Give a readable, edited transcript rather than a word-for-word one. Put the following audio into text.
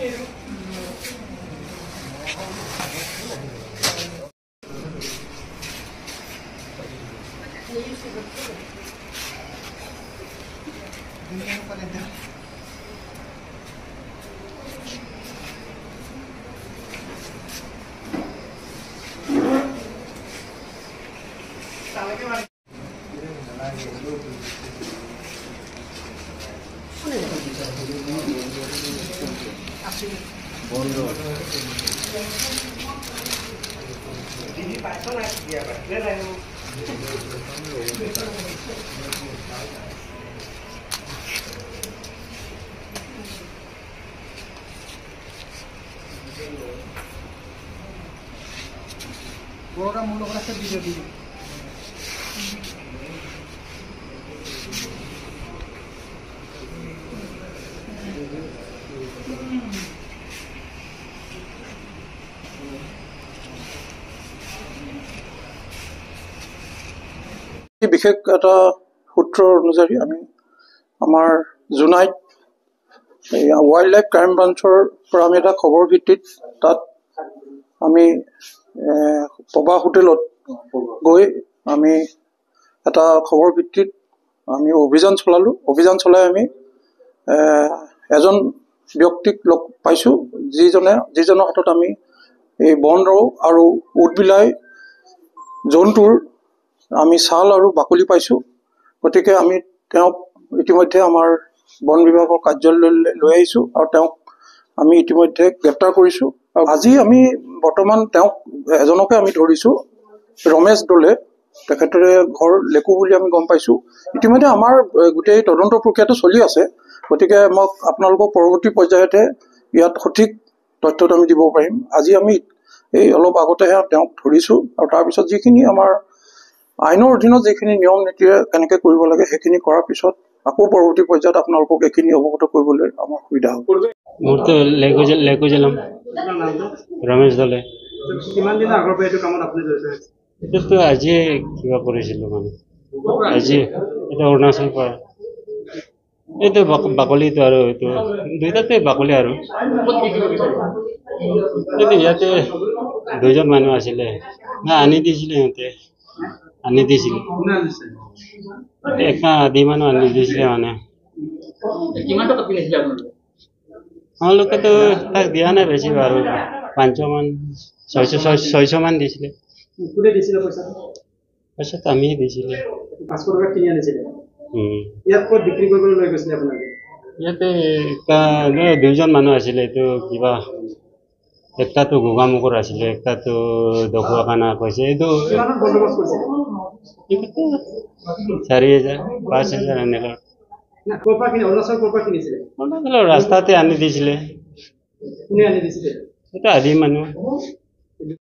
বড়টা মূল্য কৰে একটা ভিডিও দিবি বিশেষ এটা সূত্ৰ অনুযায়ী আমি আমাৰ জোনাইত वाइल्ड लाइफ क्राइम ब्रांचर पर आम এটা खबर ভিত্তিত তাত আমি পবা হোটেলত গৈ আমি এটা খবৰ ভিত্তিত আমি অভিযান চলালো। অভিযান চলাই আমি এজন ব্যক্তিক লগ পাইছো যিজনৰ হাতত আমি এই বন ৰৌ আৰু উটবিলাই জন্তুৰ আমি ছাল আৰু বাকলি পাইছো। গতিকে আমি তেওঁক ইতিমধ্যে আমাৰ বন বিভাগৰ কাৰ্যালয়লৈ লৈ আহিছো আৰু তেওঁক আমি ইতিমধ্যে গ্ৰেপ্তাৰ কৰিছো। আজি আমি বৰ্তমান তেওঁক এজনকে আমি ধৰিছো, ৰমেশ দলে, তেখেতৰে ঘৰ লেকু বুলি আমি গম পাইছো। ইতিমধ্যে আমাৰ গোটেই তদন্ত প্ৰক্ৰিয়াটো চলি আছে। গতিকে মই আপোনালোকক পৰৱৰ্তী পৰ্যায়তে ইয়াত সঠিক তথ্যটো আমি দিব পাৰিম। আজি আমি এই অলপ আগতেহে তেওঁক ধৰিছো আৰু তাৰপিছত যিখিনি আমাৰ আইনৰ অধীনত যিখিনি নিয়ম নীতিৰে কেনেকৈ কৰিব লাগে সেইখিনি কৰাৰ পিছত আকৌ পৰৱৰ্তী পৰ্যায়ত আপোনালোকক এইখিনি অৱগত কৰিবলৈ আমাৰ সুবিধা হ'ব। মোৰতো লেকু জেলাম ৰমেশ দলে। কিমান দিন আগৰ পৰা এইটো কামত আপুনি জড়িত হৈছে? এইটোতো আজিয়ে কিবা কৰিছিলো মানে আজি এটা অৰুণাচল পৰা এইটো বাকলিটো আৰু এইটো দুইটাতে বাকলি আৰু ইয়াতে দুইজন মানুহ আছিলে না আনি দিছিলে, সিহঁতে আনি দিছিলে একটা আধি মানুহ আনি দিছিলে মানে। আমালোকেতো তাক দিয়া নাই বেছি বাৰু 500 মান 600 মান দিছিলে। পইচাটো আমিয়ে দিছিলে। 500 টকা কিনি আনিছিলে। ইয়াত ক'ত বিক্ৰী কৰিবলৈ লৈ গৈছিলে আপোনালোকে? ইয়াতে দুইজন মানুহ আছিলে। এইটো কিবা একটাতো গোগামুখৰ আছিলে, একটাতো দখুৱাখানা কৈছে। এইটো 4,000 5,000 এনেকুৱা। ৰাস্তাতে আনি দিছিলে। কোনে আনি দিছিলে? এটা আধি মানুহ।